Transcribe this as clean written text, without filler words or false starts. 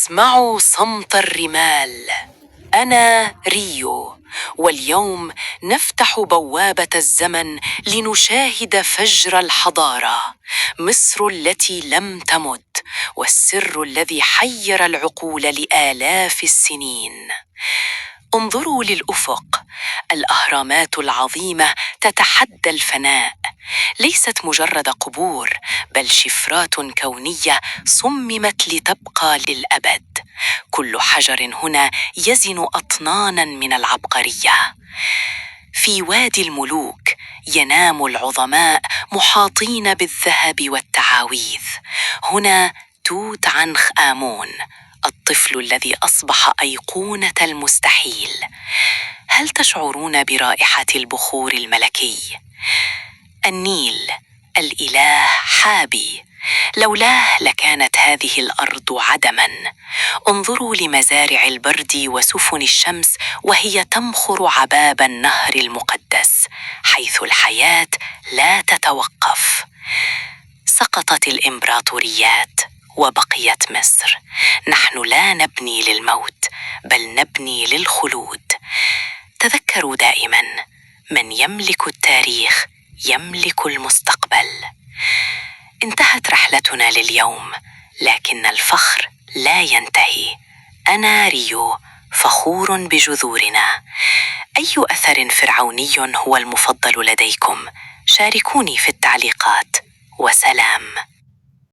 اسمعوا صمت الرمال. أنا ريو، واليوم نفتح بوابة الزمن لنشاهد فجر الحضارة، مصر التي لم تمت، والسر الذي حير العقول لآلاف السنين. انظروا للأفق، الأهرامات العظيمة تتحدى الفناء، ليست مجرد قبور بل شفرات كونية صممت لتبقى للأبد. كل حجر هنا يزن أطناناً من العبقرية. في وادي الملوك ينام العظماء محاطين بالذهب والتعاويذ. هنا توت عنخ آمون، الطفل الذي أصبح أيقونة المستحيل. هل تشعرون برائحة البخور الملكي؟ النيل، الإله حابي، لولاه لكانت هذه الأرض عدماً. انظروا لمزارع البرد وسفن الشمس وهي تمخر عباب النهر المقدس، حيث الحياة لا تتوقف. سقطت الإمبراطوريات وبقيت مصر. نحن لا نبني للموت بل نبني للخلود. تذكروا دائماً، من يملك التاريخ يملك المستقبل. انتهت رحلتنا لليوم، لكن الفخر لا ينتهي. أنا ريو، فخور بجذورنا. أي أثر فرعوني هو المفضل لديكم؟ شاركوني في التعليقات، وسلام.